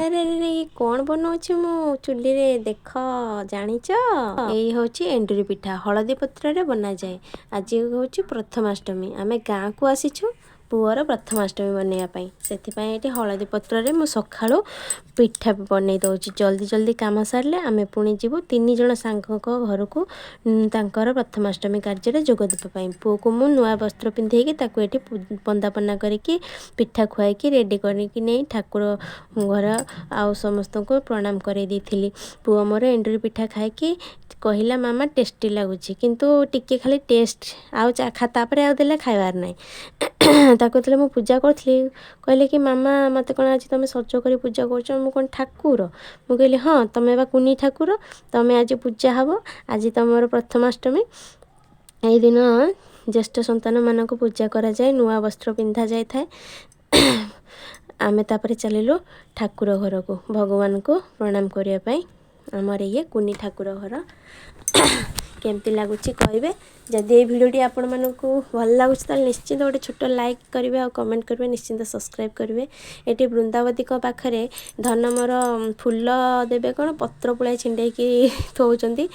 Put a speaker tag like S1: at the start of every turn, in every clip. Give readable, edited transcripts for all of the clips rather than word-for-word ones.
S1: अरे अरे ये कौन बनाऊँ मु चुली रे देख जानिच यही हूँ एंडुरी पिठा हलदी पत्र बना जाए। आज हूँ प्रथमाष्टमी आमे गाँ को आसीचु पुअर प्रथमाष्टमी बनवाई से हलदी पत्र मु सखा पिठा बनई दौची जल्दी जल्दी काम सारे आमे पुणी जीवु 3 जन सांग घर को तांकर प्रथमाष्टमी कार्य जोग देवाई। पुओ को मु नुआ वस्त्र पिंधेकी ये बंदापना करके पिठा खुआई रेडी करके नहीं ठाकुर घर आउ समस्त को प्रणाम कर दी। पुओ मोर एंडुरी पिठा खाई कहला मामा टेस्टी लगुच किंतु टिके खाली टेस्ट आउे आउे खाइबार ना ताको मु पूजा करी कहले कि मामा मत कौन आज तुम सज कर पूजा कर कौन ठाकुर मु कहली हाँ तुम बा कुनी ठाकुर तुम आज पूजा हम आज तुम प्रथमाष्टमी यही दिन ज्येष्ठ संतान मान को पूजा करा जाए नुआ वस्त्र पिंधा जाए थाए। आमे तापरे चलिलु ठाकुर घर को भगवान को प्रणाम करने आमर ये कुनी ठाकुर घर केमती लगुच कहे जदि ये भिडियोटी आपण मानक भल लगुच निश्चिंत गोटे छोट लाइक करेंगे और कमेंट करेंगे निश्चिंत सब्सक्राइब करेंगे। ये वृंदावती पाखे धन मोर फूल देवे कौन पत्र पुड़ा छिंडे थोचती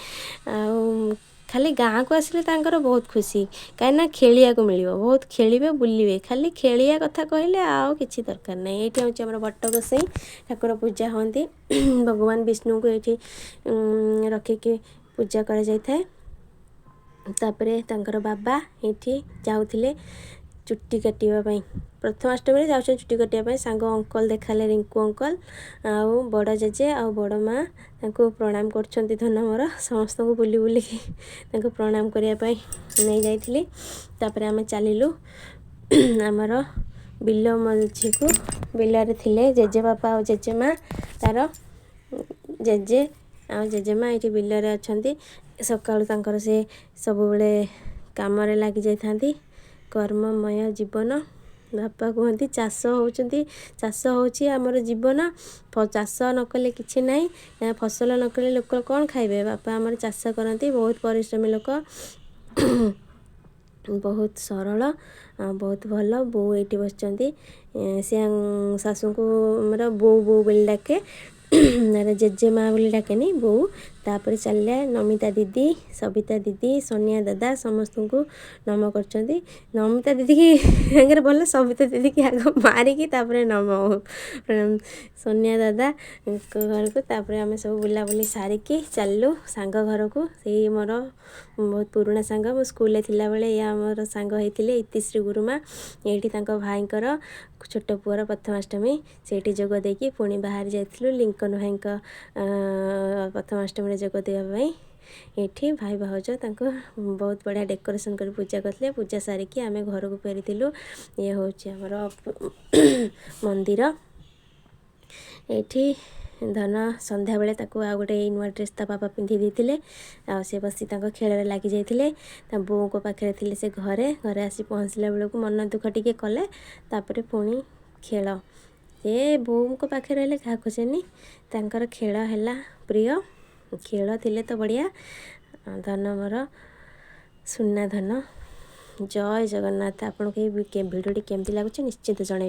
S1: खाली गाँ को आसिले तांकर बहुत खुशी कहीं खेलिया को मिल बहुत खेलिए बुलिए खाली खेलिया कथा कहले आउ किसी दरकार ना। ये हूँ आम बट गोसाई ठाकुर पूजा होती भगवान विष्णु को ये रखिकी पूजा कर जाए। तापरे तांकर बाबा ये जाऊले चुट्टी काटापी प्रथमाष्टमी जाऊँ चुट्टी काटापी सांग अंकल देखाले रिंकू अंकल आउ बड़ जेजे आउ बड़ माँ प्रणाम कर धन मोर समस्त को बुली बुलिकी प्रणाम करने नहीं जाइली। तापर आमे चलिलु आमर बिल मझी को बिलरे थिले जेजे बापा और जेजे माँ तार जेजे आ जेजेमा ये बिलरे अच्छा सकाळु तांकर से सब बेले काम लगी जाती कर्ममय जीवन बापा कहती चाष होती चाष होची आमर जीवन चाष नकले किछि नहीं फसल नकले लोक कौन खाइबे बापा आमर चाष करती बहुत परिश्रमी लोक बहुत सरल बहुत भल बो ये बस सी शाशु को मोर बो बो बोली डाके जेजे माँ बोली डाकेनी बो तापर चलिया नमिता दीदी सबिता दीदी सोनिया दादा समस्त को नम कर नमिता दीदी की भल सबिता दीदी की आग मारिकी तापर नम सोनिया दादा घर को तापर आम सब बुलाबुली सारिकी चलू सांग घर को से मोर बहुत पुराना सांग मो स्कूल थिला बेले या मोर सांग होते इतिश्री गुरुमा ये भाईकर छोट पुअर प्रथमाष्टमी से जोग देकी पुणी बाहर जाइलु लिंकन भाई प्रथमाष्टमी जोग देवाई ये भाई भाउज बहुत बढ़िया डेकोरेशन कर पूजा करते पूजा सारिकी आम घर को फेरी ये हूँ आमर मंदिर ये धन संध्या बेले आ गोटे नुआ ड्रेस ता बापा पिंधि देते से बसी खेल लगी जाते बो को पाखे थे से घरे घरे आसी पहुँचला बेलू मन दुख टिके कले तापर पुणी खेल ये बो को पाखे रही क्या खोजेनी तांकर खेल है प्रिय खेल थिले तो बढ़िया धन मोर सुना धन जय जगन्नाथ। आपको भिडियोटी केमती लगुच निश्चिंत जन।